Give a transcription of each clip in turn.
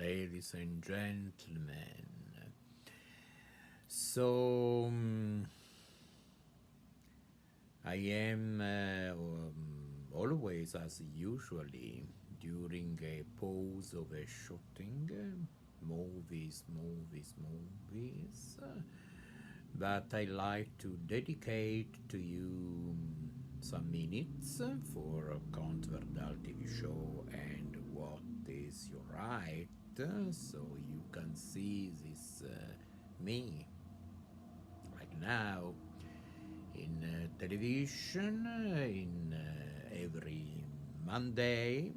ladies and gentlemen. So I am always, as usually, during a pause of a shooting, movies. But I like to dedicate to you some minutes for a Wardal TV show and what is your right, so you can see this me right now in television in every Monday,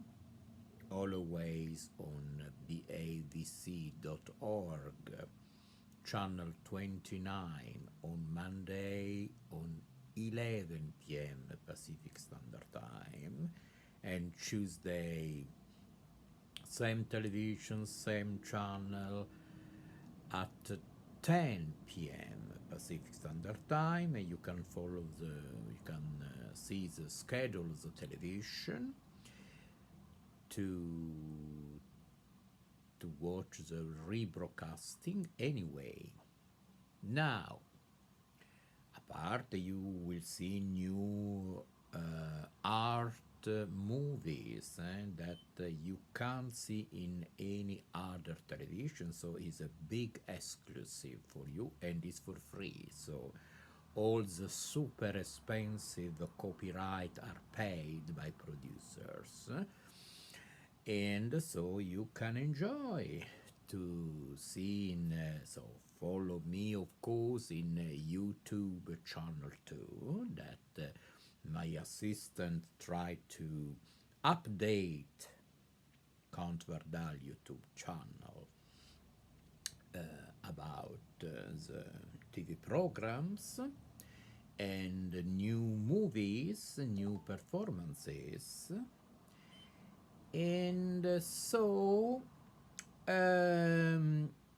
always on bavc.org, channel 29 on Monday on 11 p.m. Pacific Standard Time, and Tuesday same television, same channel at 10 p.m. Pacific Standard Time. You can see the schedule of the television to watch the rebroadcasting anyway. Now, apart, you will see new art movies that you can't see in any other television, so it's a big exclusive for you and it's for free. So all the super expensive copyright are paid by producers, and so you can enjoy to see so follow me, of course, in YouTube channel 2 that my assistant tried to update Count Wardal YouTube channel about the TV programs and new movies, new performances. And so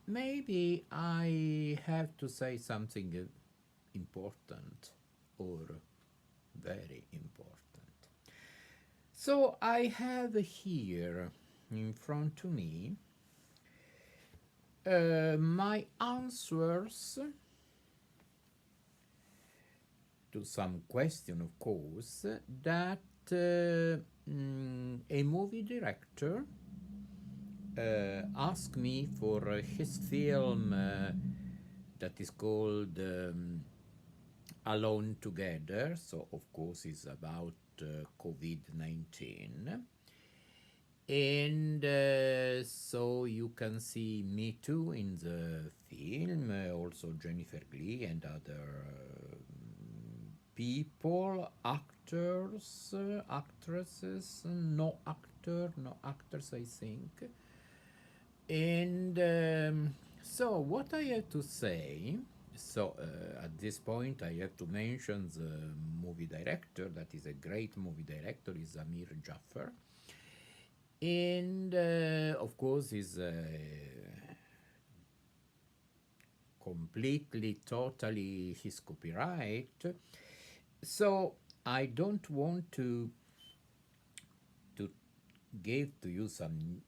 maybe I have to say something important or very important. So I have here in front of me my answers to some question, of course, that a movie director asked me for his film that is called Alone Together. So, of course, it's about COVID-19. And so you can see me too in the film, also Jennifer Glee and other people, actors, actresses, no actors, I think. And so what I have to say, so at this point I have to mention the movie director, that is a great movie director, is Amir Jaffer. And of course is completely, totally his copyright. So I don't want to give to you some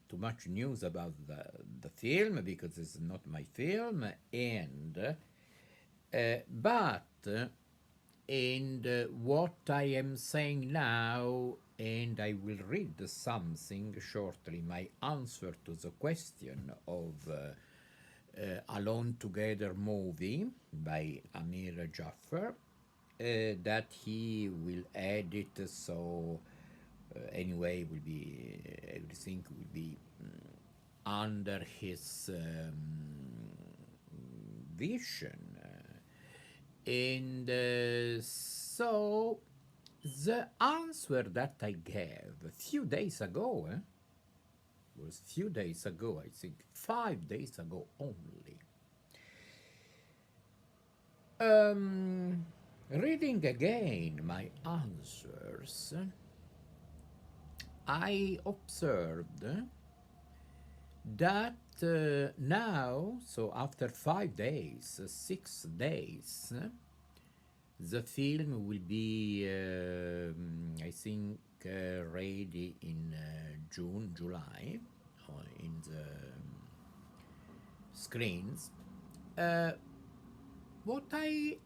too much news about the film, because it's not my film, and but what I am saying now, and I will read something shortly, my answer to the question of Alone Together movie by Amir Jaffer, that he will edit, so anyway will be everything will be under his vision. And so the answer that I gave a few days ago, was few days ago, I think 5 days ago only. Reading again my answers, I observed that now, so after 5 days, 6 days, the film will be, I think, ready in June, July, in the screens. Uh, what I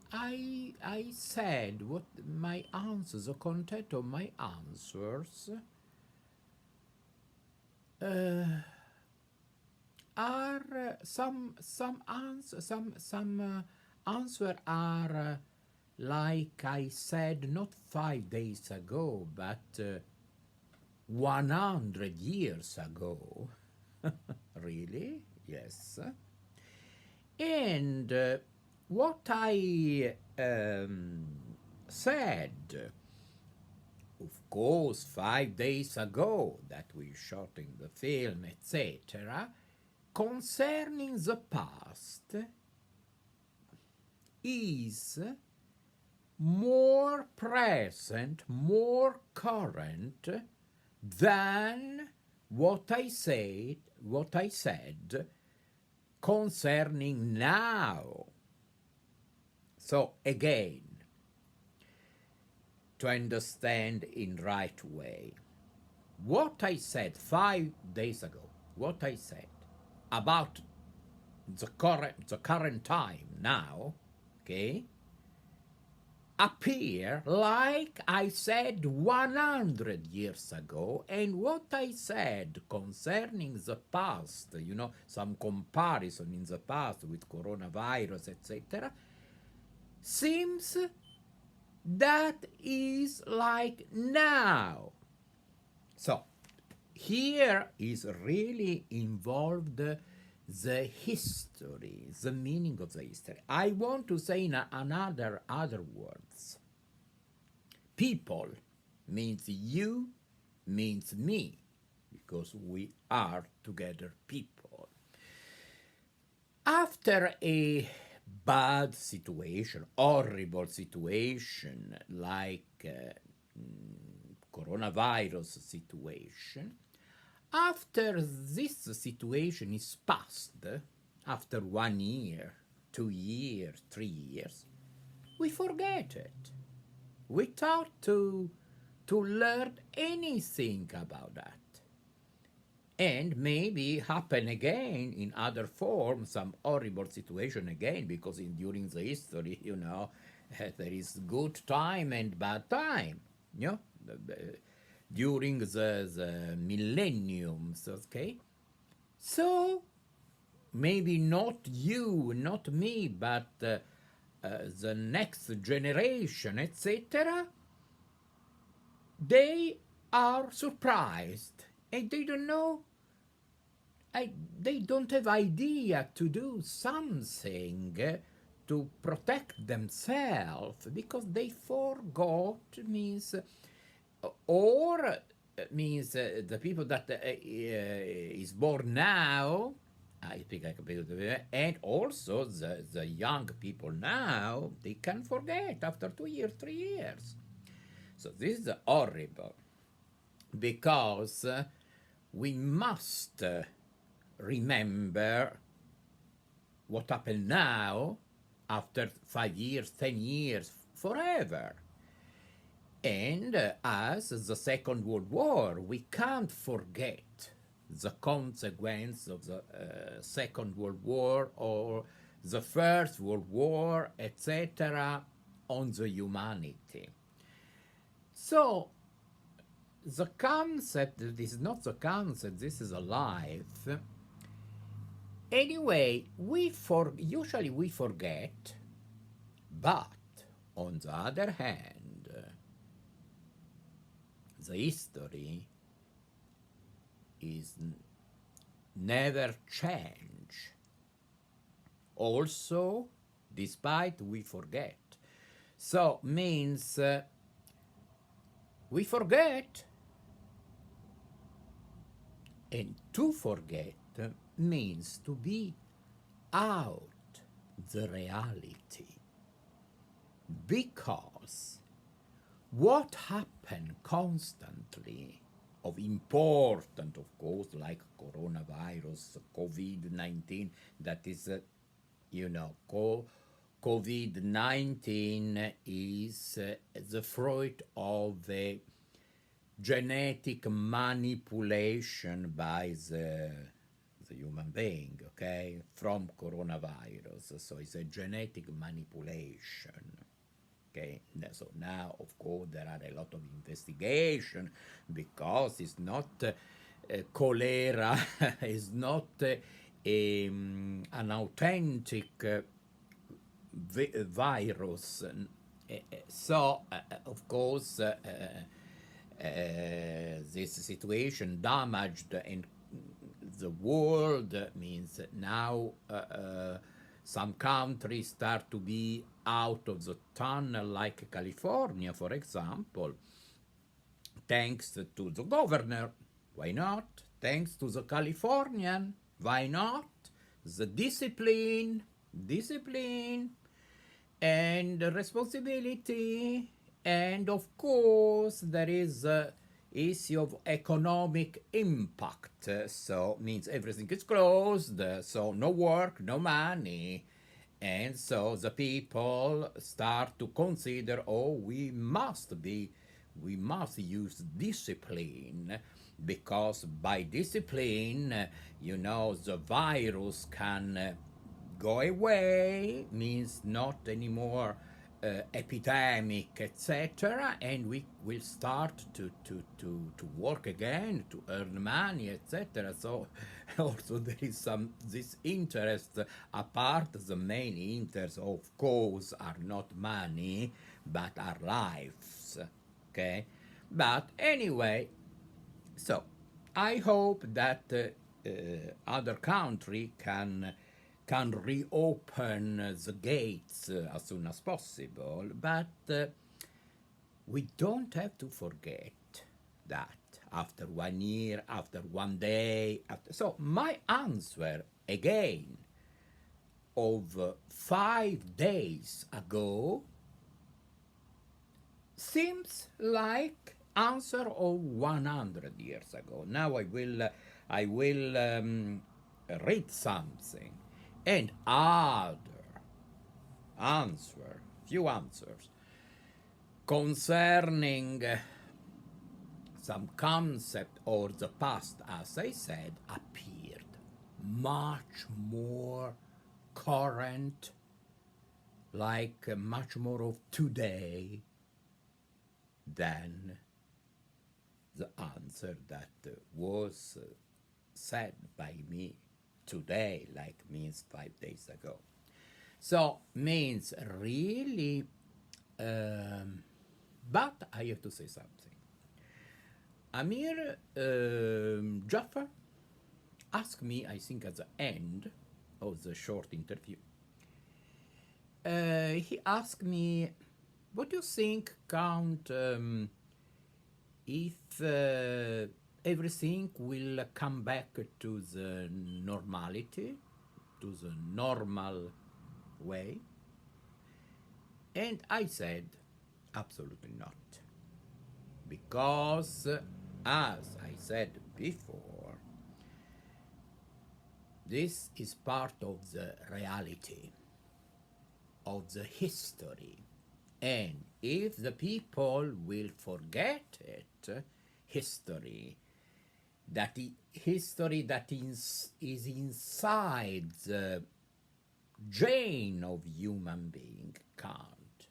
said, what my answers, the content of my answers are some answer are like I said not 5 days ago, but 100 years ago. Really? Yes. And what I said, of course, 5 days ago that we shot in the film, etc., concerning the past is more present, more current than what I said concerning now. So again, to understand in right way, what I said 5 days ago, what I said about the current time now, okay, appear like I said 100 years ago, and what I said concerning the past, some comparison in the past with coronavirus, etc., seems that is like now. So here is really involved the history, the meaning of the history. I want to say in other words, people means you, means me, because we are together people. After a bad situation, horrible situation, like coronavirus situation, after this situation is past, after 1 year, 2 years, 3 years, we forget it without to learn anything about that. And maybe happen again in other form, some horrible situation again, because during the history, there is good time and bad time, during the millenniums, okay? So maybe not you, not me, but the next generation, etc., they are surprised and they don't know, they don't have idea to do something to protect themselves because they forgot, means, or means the people that is born now, I think I can be, and also the young people now, they can forget after 2 years, 3 years. So this is horrible because we must remember what happened now after 5 years, 10 years, forever. And as the Second World War, we can't forget the consequence of the Second World War or the First World War, etc., on the humanity. So the concept, this is not the concept, this is a life. Anyway, usually we forget, but on the other hand, the history is never change. Also, despite we forget. So means we forget, and to forget means to be out the reality, because what happened constantly of important, of course, like coronavirus, COVID-19, that is, COVID-19 is the fruit of a genetic manipulation by the human being, okay, from coronavirus. So it's a genetic manipulation. Okay, so now, of course, there are a lot of investigation because it's not cholera, is not an authentic virus. So, of course, this situation damaged in the world means now some countries start to be out of the tunnel, like California, for example, thanks to the governor. Why not? Thanks to the Californian. Why not? The discipline, and responsibility, and of course there is a issue of economic impact. So means everything is closed, so no work, no money, and so the people start to consider, oh, we must use discipline, because by discipline, the virus can go away, means not anymore epidemic, etc., and we will start to work again, to earn money, etc. So also there is this interest, apart the main interest, of course, are not money, but are lives, okay? But anyway, so I hope that other country can reopen the gates as soon as possible, but we don't have to forget that after 1 year, after 1 day, so my answer again of 5 days ago seems like answer of 100 years ago. Now I will read something and few answers concerning some concept or the past, as I said, appeared much more current, like much more of today than the answer that was said by me today, like means 5 days ago. So means really, but I have to say something. Amir Jaffer asked me, I think at the end of the short interview, he asked me, what do you think, Count, if everything will come back to the normality, to the normal way? And I said, absolutely not. Because, as I said before, this is part of the reality, of the history. And if the people will forget it, history that is inside the gene of human being, can't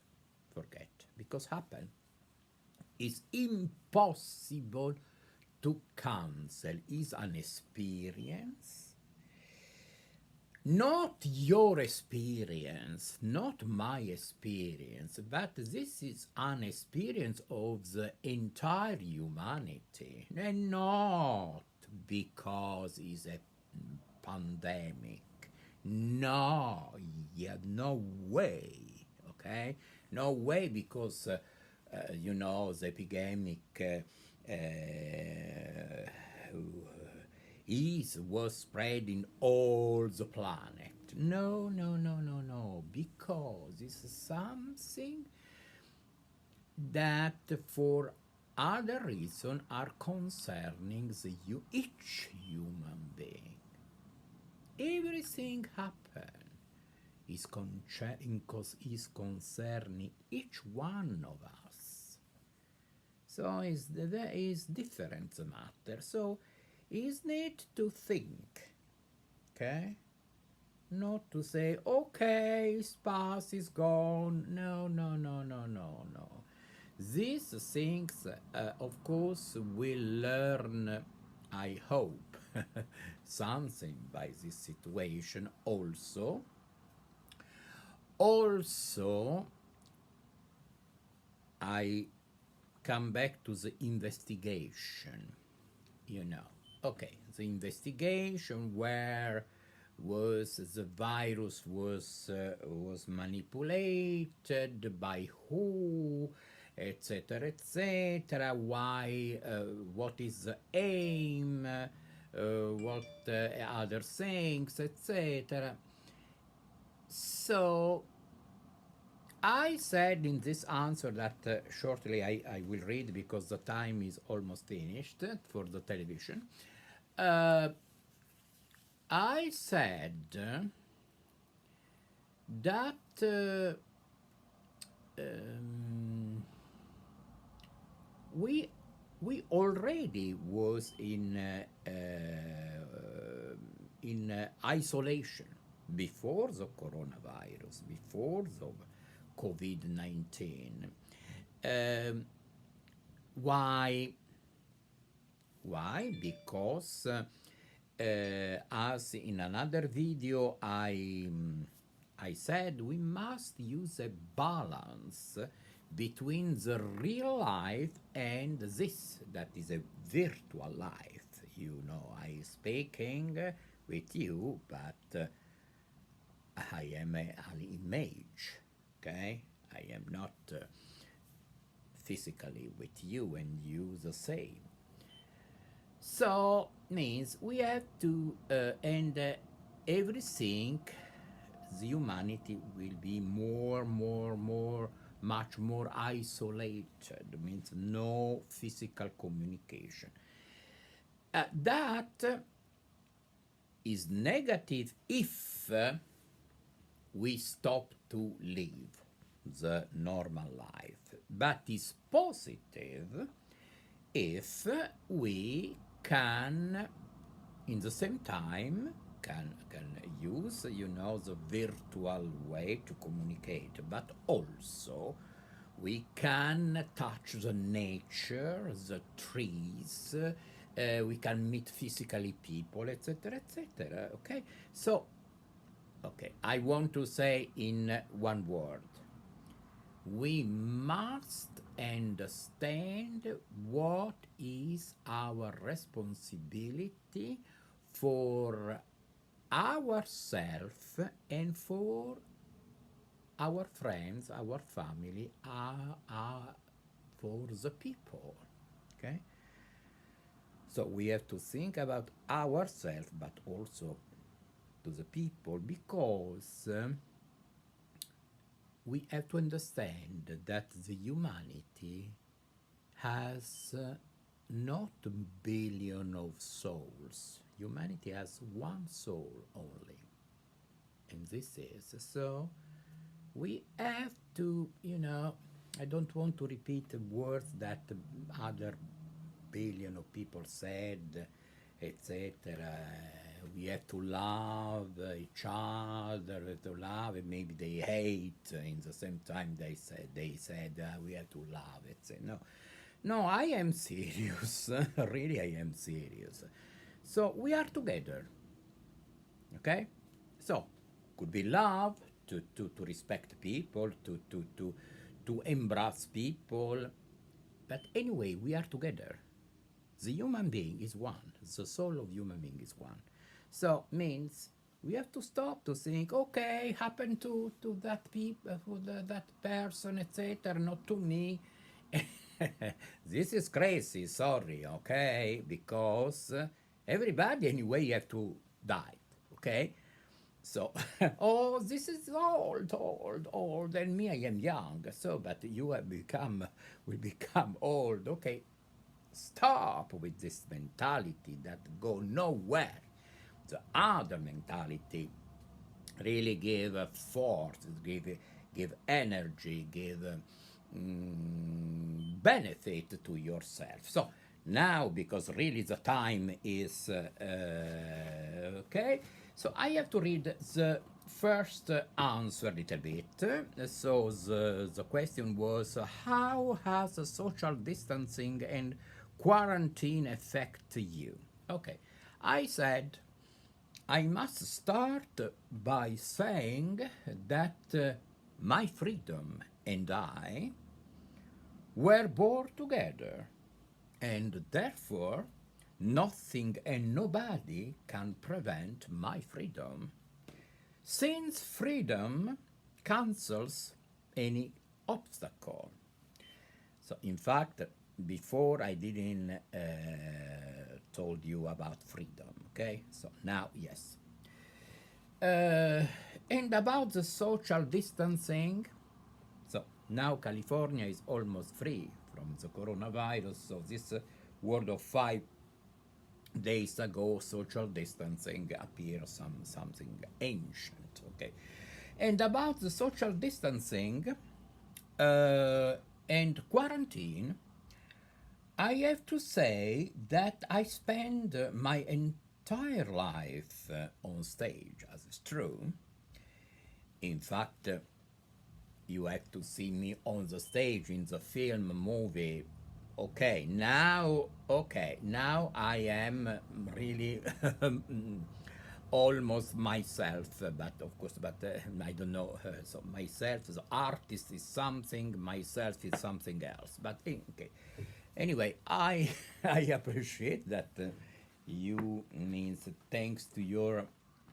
forget, because happen is impossible to cancel, is an experience, not your experience, not my experience, but this is an experience of the entire humanity, and not because it's a pandemic. No, yeah, no way, okay? No way, because, the epidemic was spread in all the planet. No, because it's something that for other reason are concerning each human being. Everything happen is concerning each one of us. So there is different the matter. So is need to think, okay? Not to say, okay, it's past, it's gone. No, no, no, no, no, no. These things, of course, will learn, I hope, something by this situation also. Also, I come back to the investigation, you know. Okay, the investigation where was the virus was manipulated by who, etc., etc. Why? What is the aim? What other things, etc. So I said in this answer that shortly I will read because the time is almost finished for the television. Uh, I said that um, we we already was in isolation before the coronavirus, before the COVID-19. Um, why? Why? Because as in another video, I said we must use a balance between the real life and this that is a virtual life. You know, I speaking with you, but I am an image. Okay, I am not physically with you, and you the same. So means we have to and everything the humanity will be much more isolated, means no physical communication. That is negative if we stop to live the normal life, but is positive if we can in the same time can use, you know, the virtual way to communicate, but also we can touch the nature, the trees, we can meet physically people, etc., etc. Okay, so okay, I want to say in one word, we must understand what is our responsibility for ourselves and for our friends, our family, for the people. Okay? So we have to think about ourselves, but also to the people, because we have to understand that the humanity has not a billion of souls. Humanity has one soul only, and this is so. We have to, you know, I don't want to repeat words that other billion of people said, etc. We have to love each other, to love, and maybe they hate. In the same time, they said we have to love, etc. No, no, I am serious. Really, I am serious. So we are together. Okay, so could be love to respect people, to embrace people, but anyway, we are together. The human being is one. The soul of human being is one. So means we have to stop to think, okay, happened to that people, that person, etc. Not to me. This is crazy. Sorry, okay, because everybody anyway have to die. Okay. So, oh, this is old, and me, I am young. So, but you have will become old. Okay, stop with this mentality that go nowhere. The other mentality really give force, give energy, give benefit to yourself. So now, because really the time is okay, so I have to read the first answer a little bit. So the question was, how has social distancing and quarantine affect you? Okay, I said I must start by saying that my freedom and I were born together, and therefore nothing and nobody can prevent my freedom, since freedom cancels any obstacle. So, in fact, before I didn't told you about freedom, okay? So now, yes. Uh, and about the social distancing, so now California is almost free from the coronavirus. So this word of 5 days ago, social distancing appears something ancient. Okay, and about the social distancing uh, and quarantine, I have to say that I spend my entire life on stage, as is true. In fact, you have to see me on the stage in the film movie. Okay, now I am really almost myself, but of course, but I don't know. So myself, the artist is something, myself is something else. But okay, anyway, I I appreciate that you means thanks to your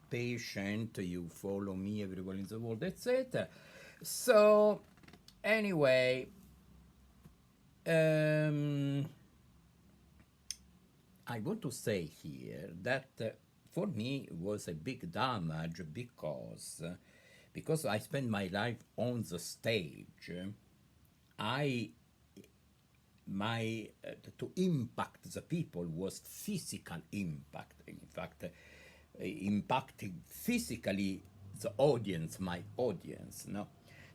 patient, you follow me everywhere in the world, etc. So anyway, um, I want to say here that for me it was a big damage because I spent my life on the stage. I my to impact the people was physical impact. In fact, impacting physically the audience, my audience. No,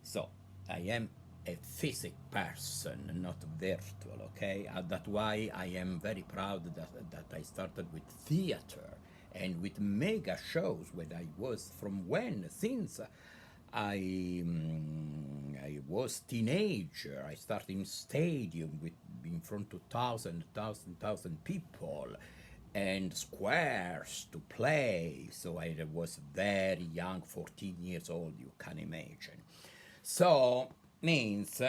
so I am a physic person, not virtual. Okay, that's why I am very proud that I started with theater and with mega shows when I was from when since I was teenager. I started in stadium with in front of thousand people and squares to play. So I was very young, 14 years old. You can imagine. So means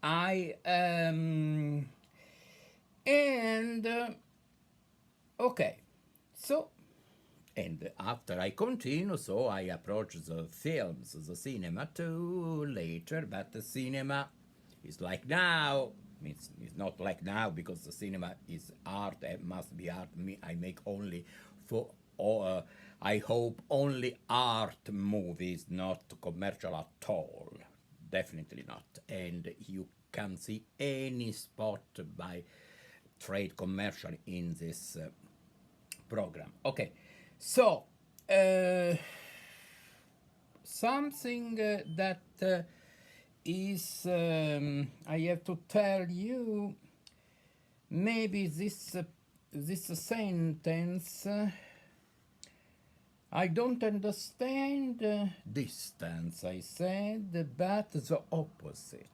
I and okay. So and after I continue, so I approach the films, the cinema too later, but the cinema is like now. It's not like now because the cinema is art, it must be art. I make only for, I hope, only art movies, not commercial at all. Definitely not. And you can see any spot by trade commercial in this program. Okay, so something that is I have to tell you. Maybe this sentence. I don't understand distance. I said, but the opposite.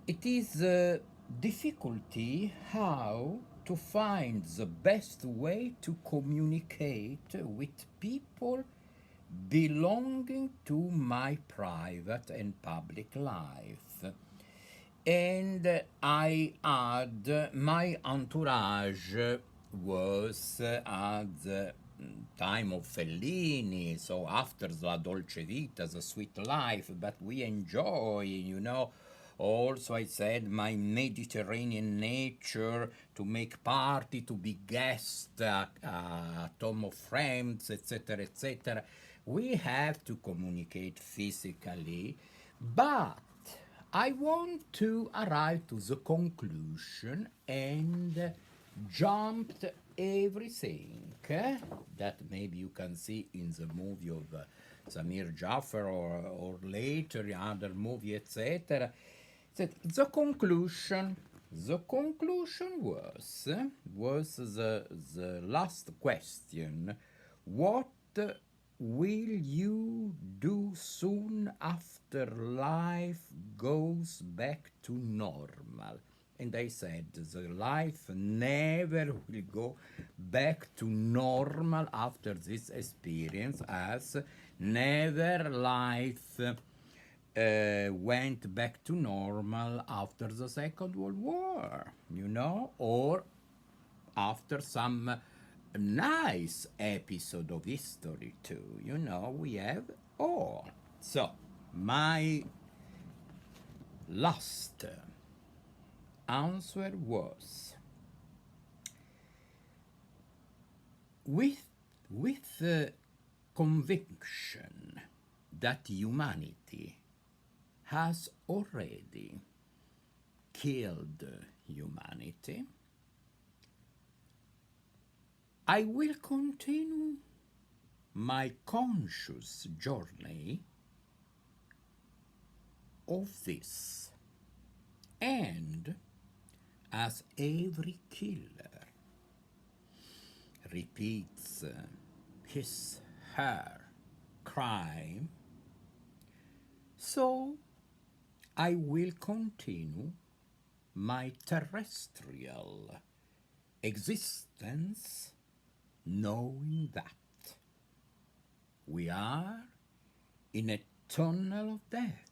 It is a difficulty how to find the best way to communicate with people belonging to my private and public life. And I add my entourage was at the time of Fellini, so after La Dolce Vita, the sweet life, but we enjoy, Also, I said my Mediterranean nature to make party, to be guest at home of friends, etc., etc. We have to communicate physically, but I want to arrive to the conclusion and jumped everything that maybe you can see in the movie of Amir Jaffer or later other movie, etc. That the conclusion was the last question. What will you do soon after life goes back to normal? And I said, the life never will go back to normal after this experience, as never life went back to normal after the Second World War, or after some nice episode of history too. We have all. So, my last answer was with the conviction that humanity has already killed humanity, I will continue my conscious journey of this. And as every killer repeats his, her crime, so I will continue my terrestrial existence, knowing that we are in a tunnel of death,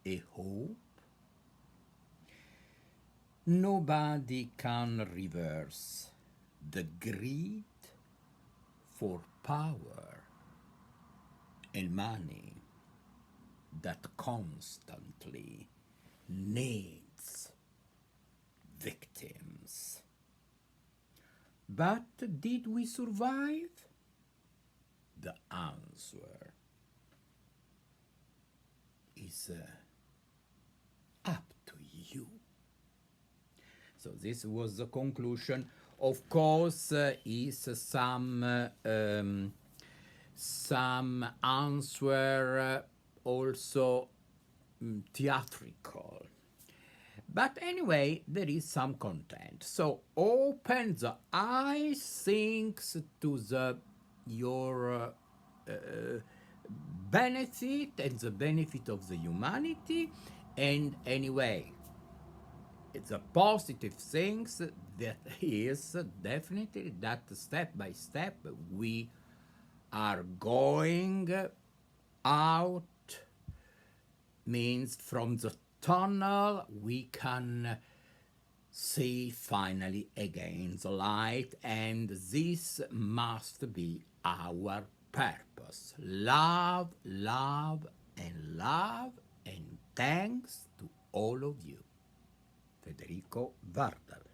a hope nobody can reverse, the greed for power and money that constantly needs victims. But did we survive? The answer is up to you. So this was the conclusion. Of course, is some answer also theatrical. But anyway, there is some content. So open the eyes, thanks to your benefit and the benefit of the humanity. And anyway, it's a positive things that is definitely that step by step we are going out, means from the tunnel we can see finally again the light, and this must be our purpose. Love, love, and love, and thanks to all of you. Federico Wardal.